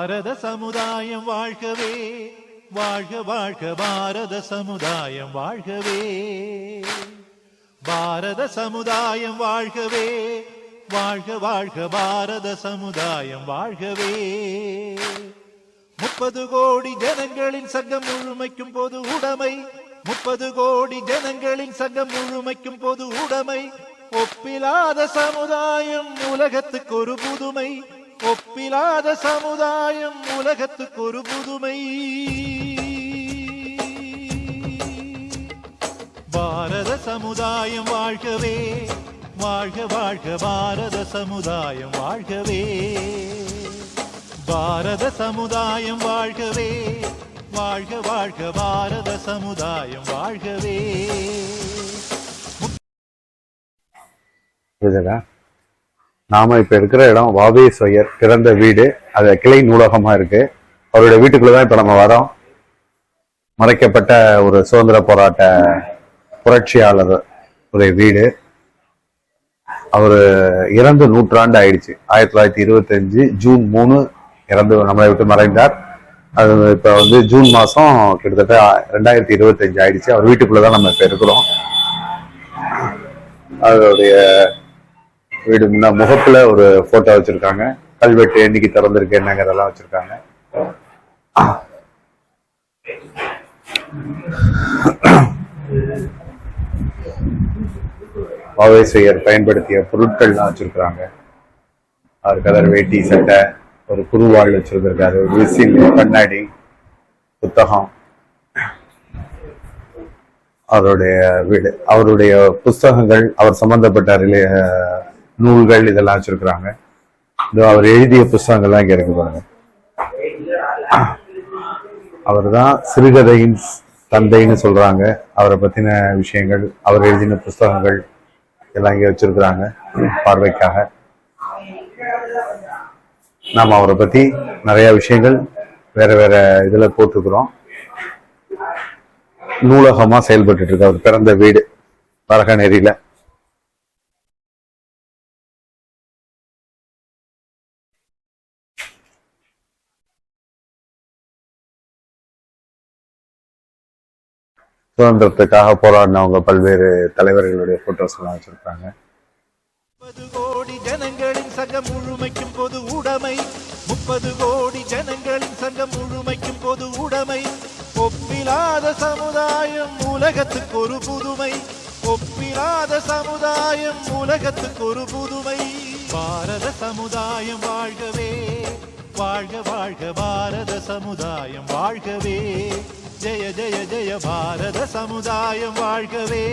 பாரத சமுதாயம் வாழ்கவே, வாழ்க வாழ்க பாரத சமுதாயம் வாழ்கவே, பாரத சமுதாயம் வாழ்கவே, வாழ்க வாழ்க பாரத சமுதாயம் வாழ்கவே. 30 கோடி ஜனங்களின் சங்கம் முழுமைக்கும் பொது உடைமை, 30 கோடி ஜனங்களின் சங்கம் முழுமைக்கும் பொது உடைமை. ஒப்பிலாத சமுதாயம் உலகத்துக்கு ஒரு புதுமை, ஒப்பிலாத சமுதாயம் உலகத்துக்கு ஒரு புதுமை. பாரத சமுதாயம் வாழ்கவே, வாழ்க வாழ்க பாரத சமுதாயம் வாழ்கவே, பாரத சமுதாயம் வாழ்கவே, வாழ்க வாழ்க பாரத சமுதாயம் வாழ்கவே. நாம இப்ப இருக்கிற இடம் வாவேஸ்வரர் பிறந்த வீடு. அது கிளை நூலகமா இருக்கு. அவருடைய வீட்டுக்குள்ளதான் இப்ப நம்ம வரோம். மறைக்கப்பட்ட ஒரு சுதந்திர போராட்ட புரட்சியாளர் உடைய வீடு. அவரு இறந்து 100 ஆண்டு ஆயிடுச்சு. 1925 ஜூன் 3 இறந்து நம்மளை விட்டு மறைந்தார். அது இப்ப ஜூன் மாசம் கிட்டத்தட்ட 2025 ஆயிடுச்சு. அவர் வீட்டுக்குள்ளதான் நம்ம இப்ப இருக்கிறோம். அவருடைய வீடு முகப்புல ஒரு போட்டோ வச்சிருக்காங்க. கல்வெட்டு என்னைக்கு திறந்திருக்கு என்னங்கிறதெல்லாம் வச்சிருக்காங்க. வாவேஸ்வரர் பயன்படுத்திய பொருட்கள்லாம் வச்சிருக்காங்க. அவர் கதர் வேட்டி சட்டை, ஒரு குருவாள் வச்சிருந்திருக்காரு, ஒரு விசில், கண்ணாடி, புத்தகம். அவருடைய வீடு, அவருடைய புஸ்தகங்கள், அவர் சம்பந்தப்பட்ட நூல்கள் இதெல்லாம் வச்சிருக்கிறாங்க. அவர் எழுதிய புஸ்தகங்கள்லாம் இங்க இருக்கு பாருங்க. அவர் தான் சிறுகதையின் தந்தைன்னு சொல்றாங்க. அவரை பத்தின விஷயங்கள், அவர் எழுதின புஸ்தகங்கள் எல்லாம் இங்க வச்சிருக்கிறாங்க பார்வைக்காக. நாம அவரை பத்தி நிறைய விஷயங்கள் வேற வேற இதுல போட்டிருக்கிறோம். நூலகமா செயல்பட்டு இருக்கு அவர் பிறந்த வீடு வரகநேரியில. சுதந்திரத்துக்காக போராடினவங்க பல்வேறு தலைவர்களுடைய போட்டோஸ் எல்லாம் வச்சிருக்காங்க. 30 கோடி ஜனங்களின் சங்கம் முழுமைக்கும் பொது உடைமை, 30 கோடி ஜனங்களின் சங்கம் முழுமைக்கும் பொது உடைமை. ஒப்பிலாத சமுதாயம் உலகத்துக்கு ஒரு புதுமை, ஒப்பிலாத சமுதாயம் உலகத்துக்கு ஒரு புதுமை. பாரத சமுதாயம் வாழ்கவே, வாழ்க வாழ்க பாரத சமுதாயம் வாழ்கவே, ஜெய ஜெய ஜெய பாரத சமுதாயம் வாழ்கவே,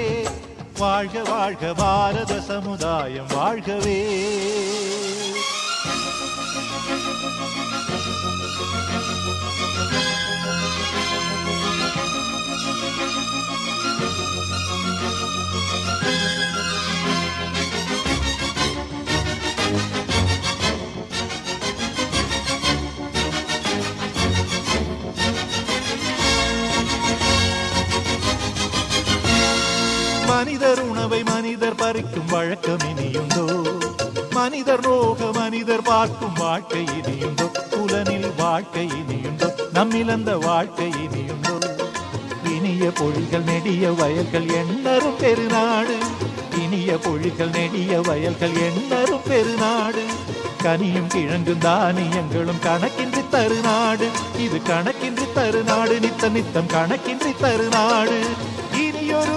வாழ்க வாழ்க பாரத சமுதாயம் வாழ்கவே. மனிதர் உணவை மனிதர் பறிக்கும் வழக்கம் இனியுண்டோ, மனிதர் நோக மனிதர் பார்க்கும் வாழ்க்கை இனியுண்டோ, புலனில் வாழ்க்கை இனியுண்டோ, நம்மிழந்த வாழ்க்கை இனியுண்டோ. இனிய பொழிகள் நெடிய வயல்கள் எண்ணரும் பெருநாடு, இனிய பொழிகள் நெடிய வயல்கள் எண்ணரும் பெருநாடு. கனியும் கிழங்கும் தானியங்களும் கணக்கின்றி தருநாடு, இது கணக்கின்றி தருநாடு, நித்த நித்தம் கணக்கின்றி தருநாடு. இனியொரு